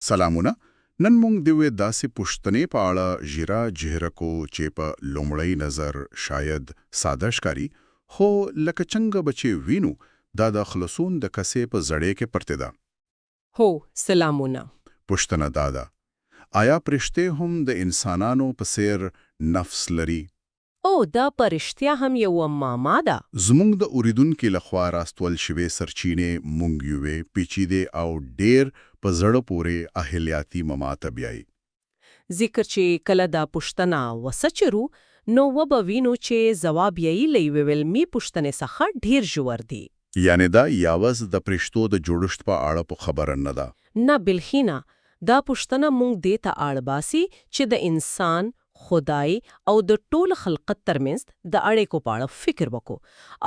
سلامونه. نن موږ د یوې داسې پوښتنې په اړه ژیره جهره کو چې په لومړی نظر شاید ساده ښکاري، خو لکه څنګه به چې وینو دا د خلاصون د کسې په زړې کې پرته ده. هو، سلامونه. پوښتنه دا ده، آیا پرشتې هم د انسانانو په څیر نفس لري؟ او دا پرشتیا هم یو معما ده. زموږ د اوریدونکو لخوا راستول شوې سرچینې موږ یوې پیچیدې او ډېر په زړه پورې اهلیاتي مماته بیایي. ذکر چې کله دا پوښتنه وسچرو نو وبوینو چې ځواب یې له یوې علمي پوښتنې څخه ډیر ژور دی. یعنی دا یوازې د پرشتو د جوړښت په اړه په خبره نه ده. نه بلخینه، دا پوښتنه موږ دې ته اړ باسي چې د انسان، خدای او د ټول خلقت ترمنځ د اړیکو په اړه فکر وکړو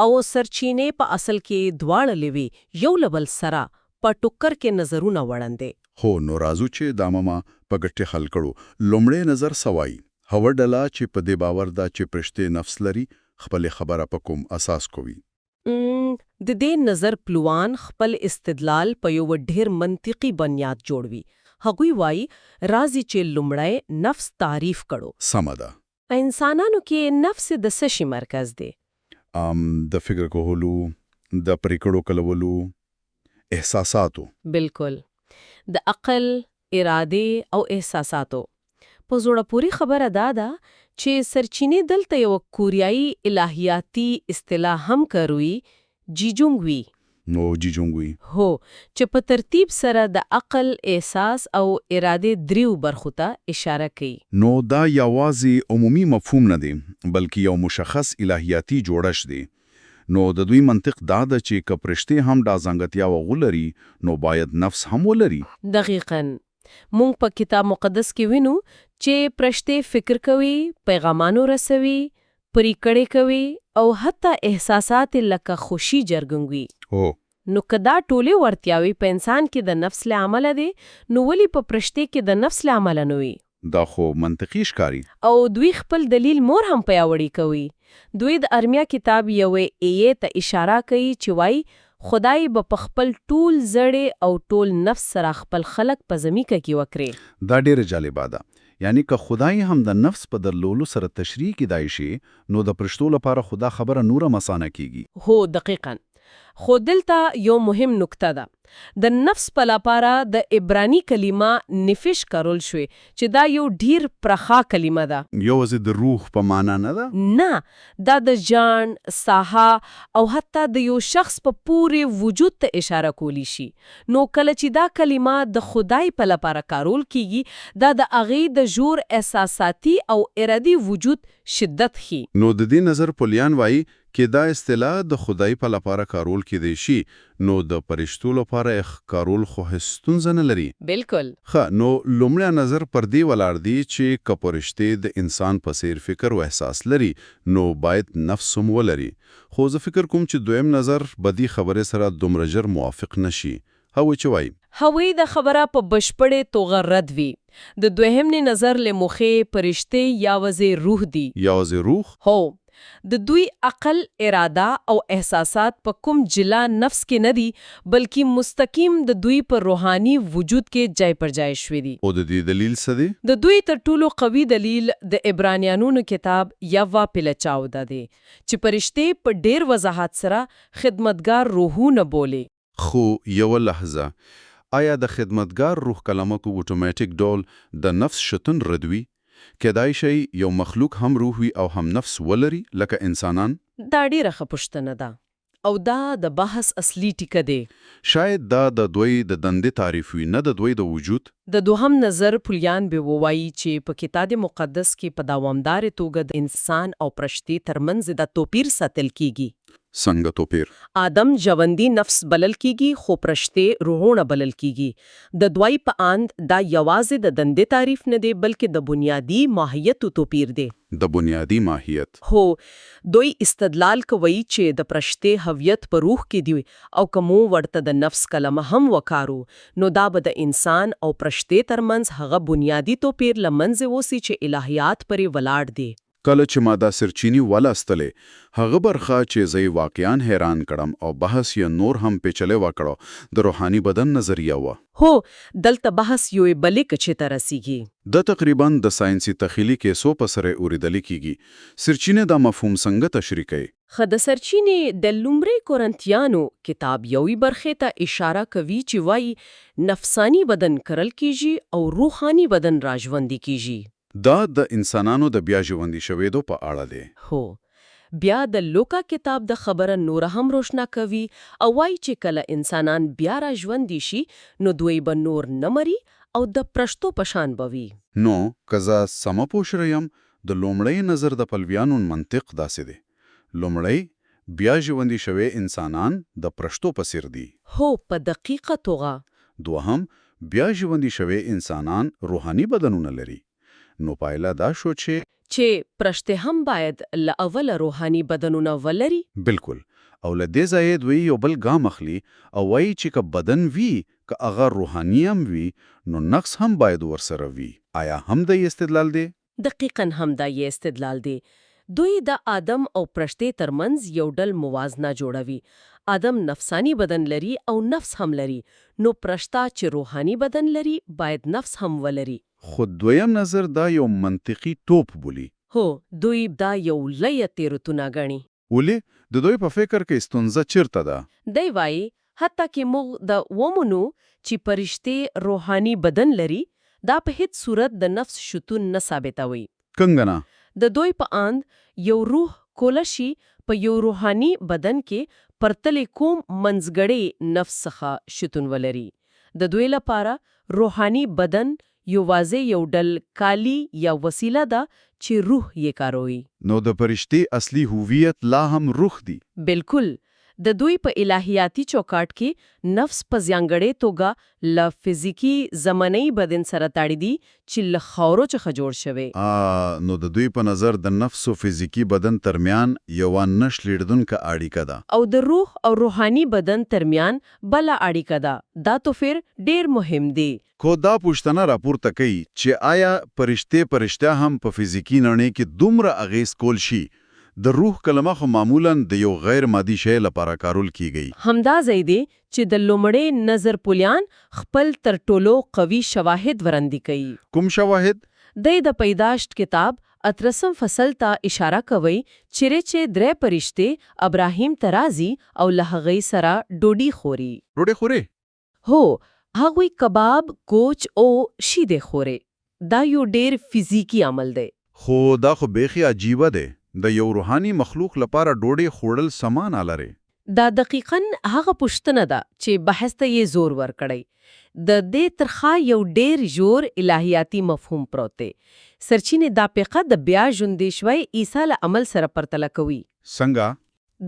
او سرچینې په اصل کې دواړه لوي یو لبل سره په ټوکر کې نظرونه وړاندې. هو، نو راځو چې دا مما په ګټه حل کړو. لومړی نظر سوای هو ډله چې په دې باور ده چې پرشتې نفس لري، خپل خبره په کوم اساس کوي؟ د دې نظر پلوان خپل استدلال په یو ډېر منطقي بنیاد جوړوي. هغوی وایي راځي چې لومړی نفس تعریف کړو. سمه ده. انسانانو کې نفس د څه شي مرکز دی؟ د فکر کولو، د پریکړو کولو، احساساتو. بالکل، د عقل، اراده او احساساتو. په زړه پوری خبره ده چې سرچینې دلته یو کوریایي الهیاتي اصطلاح هم کاروي، جیجونګوي. نو جیجونګوي هو، چې په ترتیب سره د عقل، احساس او اراده دریو برخو ته اشاره کوي. نو دا یوازې عمومي مفهوم نه دی، بلکې یو مشخص الهیاتي جوړښت دی. نو د دوی منطق دا ده چې که پرشتې هم دا ځانګړتیا وغولري نو باید نفس هم ولري. دقیقاً. مونږ په کتاب مقدس کې وینو چې پرشتې فکر کوي، پیغامانو رسوي، پریکړې کوي او حتی احساسات لکه خوشي جرګنګوي. هو، نو کدا ټوله ورتیاوي په انسان کې د نفس له عمله دي، نو ولی په پرشتې کې د نفس له عمله نه وي؟ دا خو منطقي ښکاري. او دوی خپل دلیل مور هم پیاوړی کوي. دوی د ارمیا کتاب یوې ایې ته اشاره کوي چې وایي خدای به په خپل ټول زړه او ټول نفس سره خپل خلق په زمیکه کې وکړي. دا ډېر جالبه ده. یعنی که خدای هم د نفس په درلولو سره تشریح کیدای شي، نو د پرشتو لپاره خدا خبره نوره مسانه کیږي. هو، دقیقاً. خو دلته یو مهم نکته ده. د نفس په لپاره د عبرانی کلمه نفش کارول شوی چې دا یو ډیر پرخه کلمه ده. یوازې د روح په معنا نه ده؟ نه، دا د جان، ساحه او حتی د یو شخص په پوره وجود ته اشاره کولی شي. نو کله چې دا کلمه د خدای په لپاره کارول کیږي، دا د هغې د ژور احساساتي او ارادي وجود شدت ښيي. نو د دې نظر پولیان وایي کې دا اصطلاح د خدای په لپاره کارول کېدای شي، نو د پرشتو لپاره کارول خو هیڅ ستونزه نه لري. بالکل. نو لومړی نظر پر دې ولاړ دی چې که پرشتې د انسان په څیر فکر او احساس لري نو باید نفس هم ولري. خو زه فکر کوم چې دویم نظر به دې خبرې سره دومره ژر موافق نشي. هغوی چې وایي هغوی د خبره په بشپړې توګه رد وي. د دویم نظر له مخې پرشتې یوازې روح دي. یوازې روح؟ هو، د دوی عقل، اراده او احساسات په کوم جلا نفس کې نه دي، بلکې مستقیم د دوی پر روحاني وجود کې ځای پر ځای شوي دي. او د دې دلیل څه دی؟ د دوی تر ټولو قوي دلیل د عبرانیانو کتاب یوا پلچاوده دی چې پرشتې په ډیر وضاحت سره خدمتګار روحونه بولي. خو یو لحظه، آیا د خدمتګار روح کلمه کو اتوماتیک ډول د نفس شتون ردوي؟ کېدای شي یو مخلوق هم روح وي او هم نفس ولري لکه انسانان؟ دا ډیره ښه پوښتنه ده او دا د بحث اصلي ټیکه دی. شاید دا د دوی د دندې تعریف وي، نه د دوی د وجود. د دوهم نظر پولیان به ووایي چې په کتاب مقدس کې په دوامدار توګه د انسان او پرشتي ترمنځ د توپیر ساتل کیږي. څنګه توپیر؟ آدم ژوندی نفس بلل کیږي، خو پرشتې روحونه بلل کیږي. د دوی په اند دا یوازې د دندې تعریف نه دی، بلکې د بنیادی ماهیت توپیر دی. د بنیادی ماهیت؟ هو، دوی استدلال کوي چې د پرشتې هویت په روح کې دی او کومو ورته د نفس کلمه هم وکارو، نو دا به د انسان او پرشتې ترمنځ هغه بنیادی توپیر لمنځه وسی چې الهیات پرې ولاړ دی. کله چې ما دا سرچینی ولستلې هغه برخه چې زه واقعاً حیران کړم او بحث یې نور هم پیچلې وکړو د روحاني بدن نظریه و. هو دلته بحث یو بلې کچې ته رسیږي. د تقریباً د ساينسي تخیلی کیسو په سره اوریدل کیږي. سرچینه دا مفهوم څنګه تشریح کوي؟ خو د سرچینې د لومړي کورنتیانو کتاب یوې برخې ته اشاره کوي چې وایي نفسانی بدن کرل کیږي او روحاني بدن راژوندي کیږي. دا د انسانانو د بیا ژوندي شویدو په اړه دی. هو بیا د لوکا کتاب د خبره نور هم روشنا کوي او وایي چې کله انسانان بیا را ژوندي شي نو دوی به نور نه مري او د پرشتو پشان بوي. نو کزا سم پوښریم د لومړی نظر د پلویانو منطق داسې دی. لومړی بیا ژوندي شوی انسانان د پرشتو په څیر دي. هو په دقیقه توګه. دوهم بیا ژوندي شوی انسانان روحاني بدنونه لري. نو پایله دا شو چې پرشته هم باید له اول روحاني بدنونه ولري. بالکل. او له دې ځای دوی یو بل ګام اخلي او وایي چې که بدن وي که هغه روحاني هم وي نو نقص هم باید ورسره وي. آیا هم د استدلال دی؟ دقیقاً هم دا یې استدلال دی. دوی د آدم او پرشته ترمنځ یو ډول موازنه جوړوي. آدم نفسانی بدن لري او نفس هم لري. نو پرشته چې روحاني بدن لري باید نفس هم ولري. خو دویم نظر دا یو منطقي ټوپ بولی. هو دوی دا یو لویه تیروتنه ګڼي. ولې د دوی په فکر کې ستونزه چیرته ده؟ دی وایي حتی کې موږ د ومنو چې پرشته روحاني بدن لري دا په هیڅ صورت د نفس شتون نه ثابتوي. څنګه نه؟ د دوی په اند یو روح کولشي په یو روحاني بدن کې پرتلې کوم منځګړی نفس څخه شتون ولري. د دوی لپاره روحاني بدن یوازې یو ډل کالی یا وسیله ده چې روح یې کاروي. نو د فرشتي اصلي هویت لا هم روح دی. بالکل. د دوی په الهیاتي چوکاټ کې نفس په ځانګړې توګه له فزیکی زمنی بدن سره تړي دي چې له خاورو څخه جوړ شوی. نو د دوی په نظر د نفس او فزیکی بدن ترمیان یو نشلیدونکو اړیکه ده. او د روح او روحاني بدن ترمیان بل اړیکه ده. دا توپیر ډیر مهم دی. کو دا پوښتنه راپورته کوي چې آیا فرشته هم په فزیکی نړۍ کې دومره اغیز کول شي؟ د روح کلمه خو معمولاً د یو غیر مادي شی لپاره کارول کیږي. همدا ځای دی چې د لومړی نظر پولیان خپل تر ټولو قوي شواهد وړاندې کوي. کوم شواهد؟ د پیداشت کتاب 18 فصل ته اشاره کوي چې 3 فرشته ابراهیم ترازی او له هغې سره ډوډۍ خوري. ډوډۍ خوري؟ هو هغوی کباب، کوچ او شیدې خوري. دا یو ډیر فزیکی عمل دی. خو دا خو بیخي عجیبه دی. د یو روحاني مخلوق لپاره ډوډۍ خوړل سمان لري. دا دقیقاً هغه پوښتنه ده چې بحث ته یې زور ورکړی. د دې ترخه یو ډیر ژور الهیاتي مفهوم پروت دی. سرچینې دا پیقه د بیا ژوندي شوی عیسی له عمل سره پرتله کوي. څنګه؟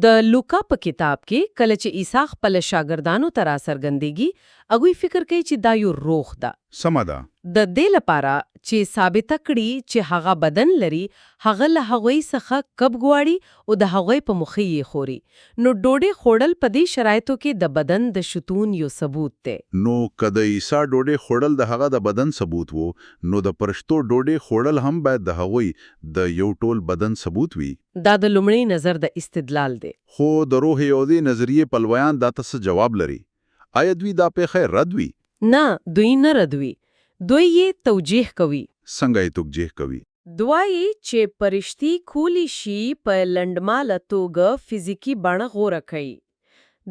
د لوکا په کتاب کې کله چې عیسی خپل شاګردانو ته راڅرګندېږي هغوی فکر کوي چې دا یو روح ده. سمه ده. د دې لپاره چې ثابته کړي چې هغه بدن لري هغه له هغوی څخه کب غواړي او د هغوی په مخې یې خوري. نو ډوډۍ خوړل په دې شرایطو کې د بدن د شتون یو ثبوت دی. نو که د عیسی ډوډۍ خوړل د هغه د بدن ثبوت وو نو د فرشتو ډوډۍ خوړل هم باید د هغوی د یو ټول بدن ثبوت وي. دا د لومړي نظر د استدلال دی. خو د روح یهودي نظریه پلویان دا څه جواب لري؟ آیا دوی دا پیښه رد وي؟ نه، دوی نه ردوي. دوی یې توجیه کوي. څنګه یې توجیه کوي؟ دوی چې پرشتي کولی شي په لنډماله توګه فزیکی بڼه غوره کوي.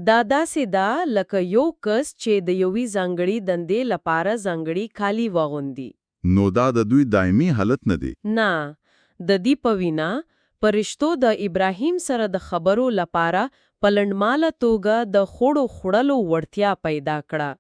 دا داسې ده لکه یو کس چې د یوې ځانګړي دندې لپاره ځانګړي کالي واغوندي. نو دا د دوی دایمي حالت نه دی؟ نه، د دې په وینا پرشتو د ابراهیم سره د خبرو لپاره په لنډماله توګه د خوړو خوړلو وړتیا پیدا کړه.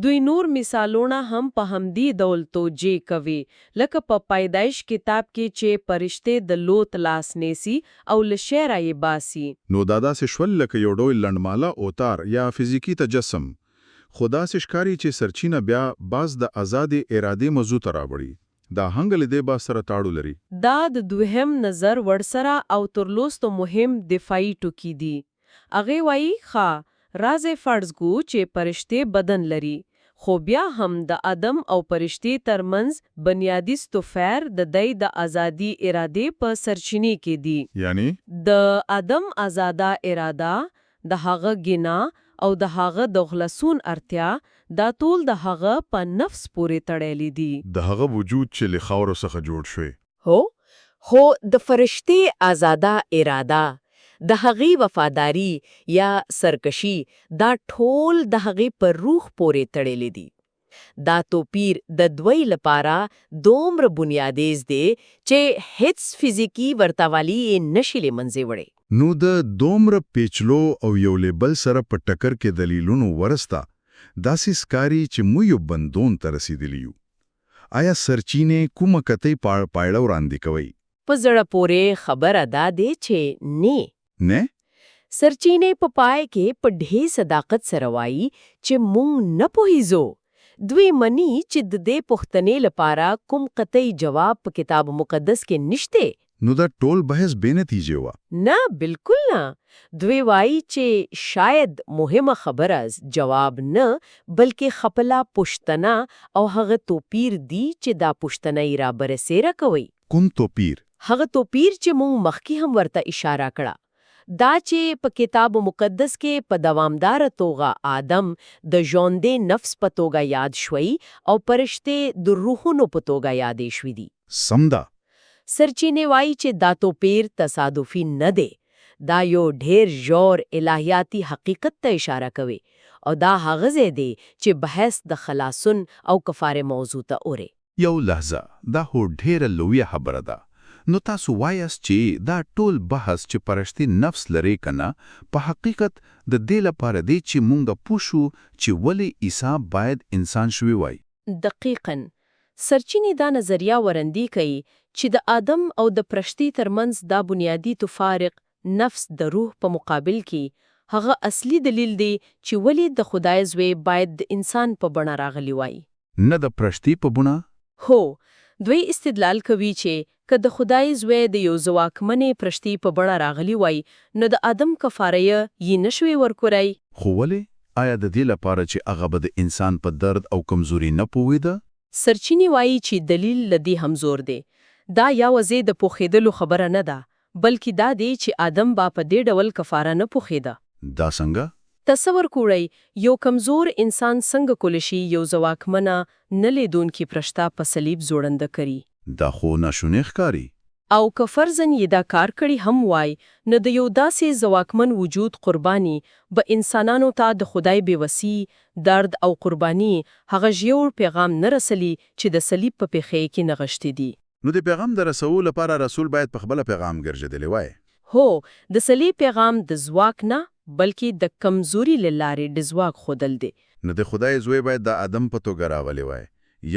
دوی نور مثالونه هم په همدې ډول توجیه کوي لکه په پیدایش کتاب کې چې پرشته د لوط لاس نیسي او له شیره یې باسي. نو دا داسې شول لکه یو ډول لنډماله اوتار یا فزیکی تجسم. خو داسې ښکاري چې سرچینه بیا باز د آزادې ارادې موضوع ته راوړي. دا هنګ له دې باز سره تاړو لري. دا د دوهم نظر ورسره او تر لوستو مهم دفاعي ټکي دي. هغې وایي ښه راز فرض کو چې پرشته بدن لري خو بیا هم د ادم او پرشتي ترمنځ بنیادی ستوفیر د دای د ازادي اراده په سرچینې کې دی. یعنی د ادم آزاده اراده، د هغه ګنا او د هغه د خلاصون ارتیا، دا ټول د هغه په نفس پورې تړلې دي. د هغه وجود چې له خاورو څخه جوړ شوی. هو د فرشتي آزاده اراده، د هغې وفاداری یا سرکشي، دا ټول د هغې پر روح پورې تړلې دي. دا توپیر د دوی لپاره دومره بنیادیز دی چې هیڅ فزیکی ورتاوالی یې نشي له منځه وړی. نو د دومره پیچلو او یو لیبل سره په ټکر کې دلیلونو ورستا داسې سکاری چې مو یو بندون ته رسیدلی یو. آیا سرچینې کومه کتۍ پایړه وړاندې کوي؟ په زړه پورې خبره دا دی چې نه سرچینې په پای کې په ډېر صداقت سره وایي چې مونږ نه پوهیږو. دوی مني چې د دې پوښتنې لپاره کوم قطعي جواب په کتاب مقدس کې نشته. نو دا ټول بحث بې نتیجې وه. نه، بالکل نه. دوی وایي چې شاید مهمه خبره جواب نه بلکې خپله پوښتنه او هغه توپیر دی چې دا پوښتنه یې را برسېره کوي. کوم توپیر؟ هغه توپیر چې مونږ مخکې هم ورته اشاره کړه. دا چې په کتاب مقدس کې په دوامدار توګه آدم د ژوندې نفس په توګه یاد شوی او پرشته د روحونو په توګه یادې شوې دي. سمدا. سرچینې وایي چې دا توپیر تصادفي نه دی. دا یو ډېر ژور الهیاتي حقیقت ته اشاره کوي او دا هغه ځای دی چې بحث د خلاصون او کفاره موضوع ته اوري. یو لحظه، دا هو ډېره لویه خبره ده. نو تاسو وایاست چې دا ټول بحث چې پرشتي نفس لري کنه په حقیقت د دې لپاره دی چې مونږ پوښو چې ولې عیسی باید انسان شوی وای. دقیقاً. سرچینې دا نظریه ورندی کوي چې د آدم او د پرشتي ترمنځ دا بنیادی تفارق نفس د روح په مقابل کې هغه اصلي دلیل دی چې ولې د خدای زوی باید د انسان په بڼه راغلی وای. نه د پرشتي په بڼه؟ هو، دوی استدلال کوي چې که د خدای زوی د یو ځواکمنې پرشتي په بڼه راغلی وای نو د آدم کفاره یې نشوي ورکولی. خو ولې؟ آیا د دې لپاره چې هغه به د انسان په درد او کمزوري نه پوهیده؟ سرچینې وایي چې دلیل لدی همزور دی. دا یوازې د پوښېدلو خبره نه ده بلکې دا دی چې آدم با په دې ډول کفاره نه پوښېده. دا څنګه؟ تصور کړئ یو کمزور انسان څنګه کولی شي یو ځواکمنه نه لیدونکې پرشته په صلیب زوړنده کړي؟ دا خو ناشونی ښکاري. او که فرضاً یې دا کار کړي هم وای نو د یو داسې ځواکمن وجود قرباني به انسانانو ته د خدای بېوسي درد او قرباني هغه ژور پیغام نه رسلي چې د صلیب په پښې کې نغښتي دي. نو د پیغام د رسولو لپاره رسول باید په خپله پیغام ګرځېدلی وای. هو، د صلیب پیغام د ځواک نه بلکې د کمزوري له لارې د ځواک ښودل دی. نو د خدای زوی باید د آدم په توګه راغلی وای،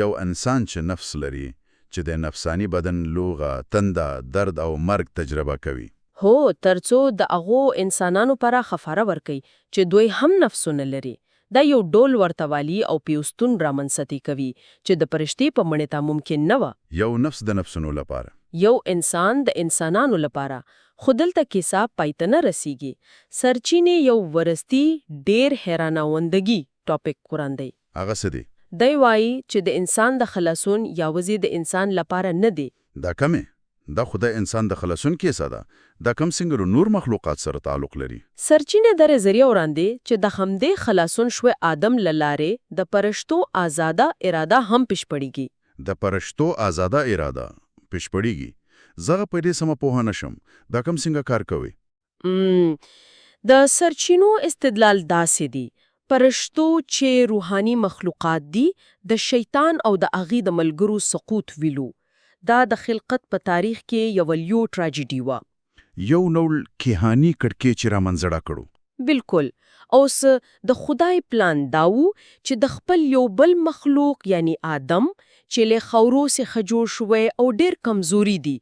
یو انسان چې نفس لري، چې د نفسانی بدن لوغه، تنده، درد او مرګ تجربه کوي. هو، ترڅو د هغو انسانانو پر خفاره ورکي چې دوی هم نفسونه لري. دا یو ډول ورتوالي او پیوستون رامنځته کوي چې د پرشتي په مړه ته ممکن نه و. یو نفس د نفسونو لپاره، یو انسان د انسانانو لپاره. خو دلته کیسه پایته نه رسیږي. سرچینې یو ورستی ډېر حیرانوندګي ټاپک وړاندې. هغه څه دی؟ دی وایي چې د انسان د خلاصون یوازې د انسان لپاره نه دی. دا کمه؟ دا خدای انسان د خلاصون کیسه ده. دا کم څنګه نور مخلوقات سره تعلق لري؟ سرچینې د ذریعہ وړاندې چې د همدې خلاصون شوی آدم لاره د پرشتو آزاده اراده هم پښپړیږي. د پرشتو آزاده اراده پښپړیږي. زغه په دې سم په نشم. دا کم څنګه کار کوي؟ د سرچینو استدلال داسې دی. پرشتو چې روحاني مخلوقات دي د شیطان او د هغې د ملګرو سقوط ویلو. دا د خلقت په تاریخ کې یو لوی تراژیدي وه. یو ډول کیهانی کړکېچ چې رامنځته کړو. بالکل. اوس د خدای پلان داو چې د خپل یو بل مخلوق یعنی آدم چې له خاورو څخه جوړ شوی او ډېر کمزوري دي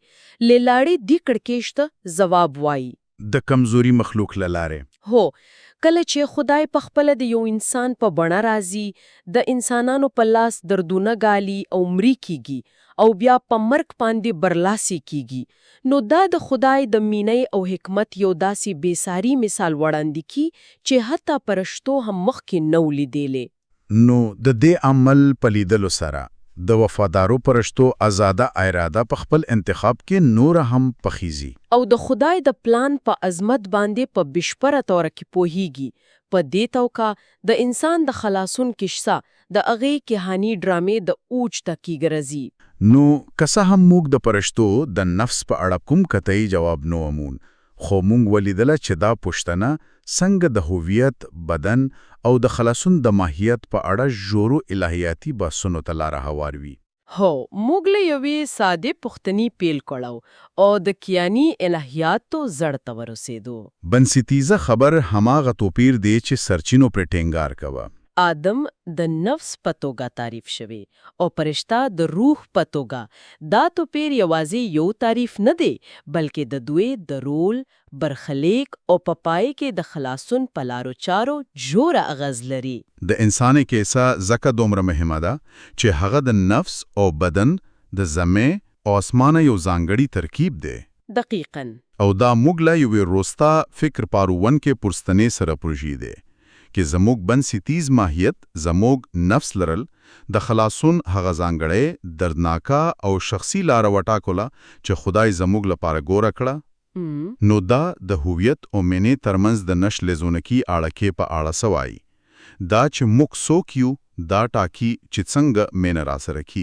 لاړې دی کړکېچ ته ځواب وایي. د کمزوري مخلوق لاره؟ هو، کله چې خدای په خپل د یو انسان په بڼه راځي د انسانانو په لاس دردونه ګالي او مړی کیږي او بیا په مرګ باندې برلاسي کیږي نو دا د خدای د مینې او حکمت یو داسې بېساري مثال وړاندې کی چې حتی پرشتو هم مخکې نو لیدلې. نو د دې عمل پلیدلو سره د وفادارو پرشتو آزاده اراده په خپل انتخاب کې نور هم پخیزي او د خدای د پلان په عظمت باندې په بشپړه توګه کې پوهیږي. په دې توګه د انسان د خلاصون کیسه د هغې کهانی ډرامې د اوج تکي ګرځي. نو کسه هم موږ د پرشتو د نفس په اړه کوم قطعي جواب نو امون، خو موږ ولیدله چې دا پوښتنه څنګه د هویت، بدن او د خلاصون د ماهیت په اړه ژورو الهیاتي بحثونو ته لاره هواروي. هو موږ له یوې ساده پوښتنې پیل کړو او د کیانی الهیاتو زړه ته ورسېدو. بنسټیزه خبر هماغه توپیر دی چې سرچینو پر ټینګار کوه. آدم د نفس په توګه تعریف شوی او پرشتہ د روح په توګه. دا توپیر یوازې یو تعریف نه دی بلکې د دوی د رول، برخلیک او پای کې د خلاصون په لارو چارو جوړه اغاز لري. د انسان کیسه زکه دومره مهمه ده چې هغه د نفس او بدن د زمې او اسمانه یو ځانګړي ترکیب دی. دقیقاً. او دا موږ له یوې روستا فکر پارون کې پرستنې سره پروژې دی کې زموږ بنسټیز ماهیت، زموږ نفس لرل، د خلاصون هغه ځانګړی دردناکه او شخصي لاره وټاکوله چې خدای زموږ لپاره ګوره کړه. نو دا د هویت او مینې ترمنځ د نشلزونکي اړیکې په اړه سوای. دا چې موږ څوک یو دا ټاکي چې څنګه مینه راسره کی.